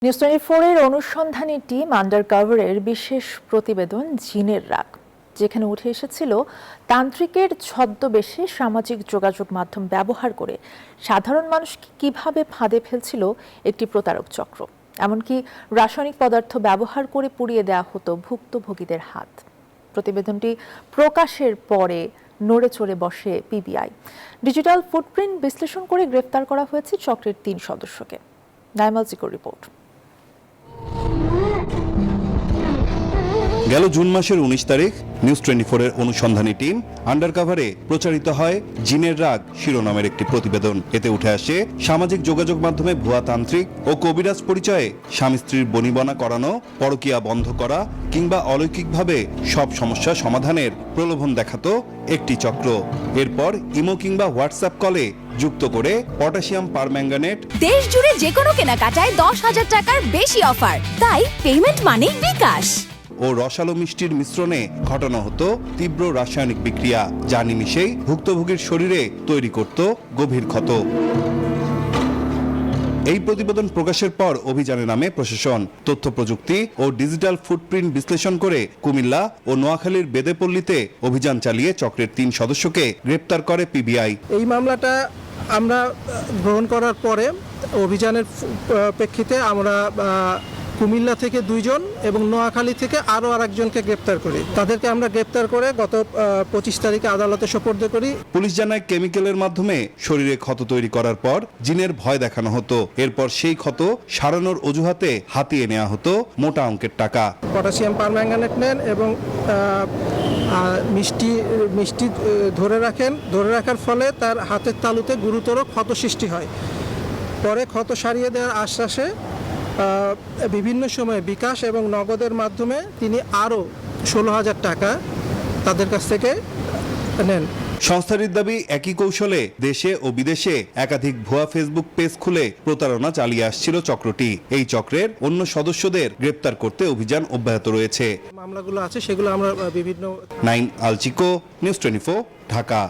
News 24 এর অনুসন্ধানী team আন্ডারকভারের বিশেষ প্রতিবেদন জিনের রাগ, যেখানে উঠে এসেছিল তান্ত্রিকের ছদ্মবেশে সামাজিক যোগাযোগ মাধ্যম ব্যবহার করে সাধারণ মানুষকে কিভাবে ফাঁদে ফেলছিল একটি প্রতারক চক্র। এমনকি রাসায়নিক পদার্থ ব্যবহার করে পুড়িয়ে দেওয়া হতো ভুক্তভোগীদের হাত। প্রতিবেদনটি প্রকাশের পরে নড়ে চড়ে বসে পিবিআই। ডিজিটাল ফুটপ্রিন্ট বিশ্লেষণ করে গ্রেফতার করা হয়েছে চক্রের ৩ সদস্যকে। নাইমাল জিকোর রিপোর্ট। গেল জুন মাসের ১৯ তারিখ নিউজ 24 এর অনুসন্ধানী টিম আন্ডারকভারে প্রচারিত হয় জিনের রাগ শিরোনামের একটি প্রতিবেদন। এতে উঠে আসে সামাজিক যোগাযোগ মাধ্যমে ভুয়া তান্ত্রিক ও কবিরাজ পরিচয়ে স্বামী স্ত্রীর বনিবনা করানো, পরকীয়া বন্ধ করা কিংবা অলৌকিকভাবে সব সমস্যা সমাধানের প্রলোভন দেখাতো একটি চক্র। এরপর ইমো কিংবা হোয়াটসঅ্যাপ কলে যুক্ত করে পটাশিয়াম পারম্যাঙ্গানেট। দেশ জুড়ে যে কোনো কেনাকাটায় 10,000 টাকার বেশি অফার, তাই পেমেন্ট মানেই বিকাশ। ও রসালো মিষ্টির মিশ্রণে ঘটানো হতো তীব্র রাসায়নিক বিক্রিয়া, যা নিমিশেই ভুক্তভোগীর শরীরে তৈরি করত গভীর ক্ষত। এই প্রতিবেদন প্রকাশের পর অভিযানে নামে প্রশাসন। তথ্য প্রযুক্তি ও ডিজিটাল ফুটপ্রিন্ট বিশ্লেষণ করে কুমিল্লা ও নোয়াখালীর বেদেপল্লীতে অভিযান চালিয়ে চক্রের ৩ সদস্যকে গ্রেপ্তার করে পিবিআই। এই মামলাটা আমরা গ্রহণ করার পরে অভিযানের প্রেক্ষিতে আমরা কুমিল্লা থেকে 2 জন এবং নোয়াখালী থেকে আরও আরেকজনকে গ্রেপ্তার করি। তাদেরকে আমরা গ্রেপ্তার করে গত 25 তারিখে আদালতে সোপর্দ করি। পুলিশ জানায় কেমিক্যালের মাধ্যমে শরীরে ক্ষত তৈরি করার পর জিনের ভয় দেখানো হতো। এরপর সেই ক্ষত সারানোর অজুহাতে হাতিয়ে নেওয়া হতো মোটা অঙ্কের টাকা। পটাশিয়াম পারম্যাঙ্গানেট নেন এবং মিষ্টি ধরে রাখার ফলে তার হাতের তালুতে গুরুতর ক্ষত সৃষ্টি হয়। পরে ক্ষত সারিয়ে দেওয়ার আশ্বাসে বিভিন্ন সময়ে বিকাশ এবং নগদের মাধ্যমে তিনি আরও 16,000 টাকা তাদের কাছ থেকে নেন। সংস্থাটির দাবি, একই কৌশলে দেশে ও বিদেশে একাধিক ভুয়া ফেসবুক পেজ খুলে প্রতারণা চালিয়ে আসছিল চক্রটি। এই চক্রের অন্য সদস্যদের গ্রেপ্তার করতে অভিযান অব্যাহত রয়েছে। মামলাগুলো আছে সেগুলো আমরা বিভিন্ন। নাইম আল চিকো, নিউজ 24, ঢাকা।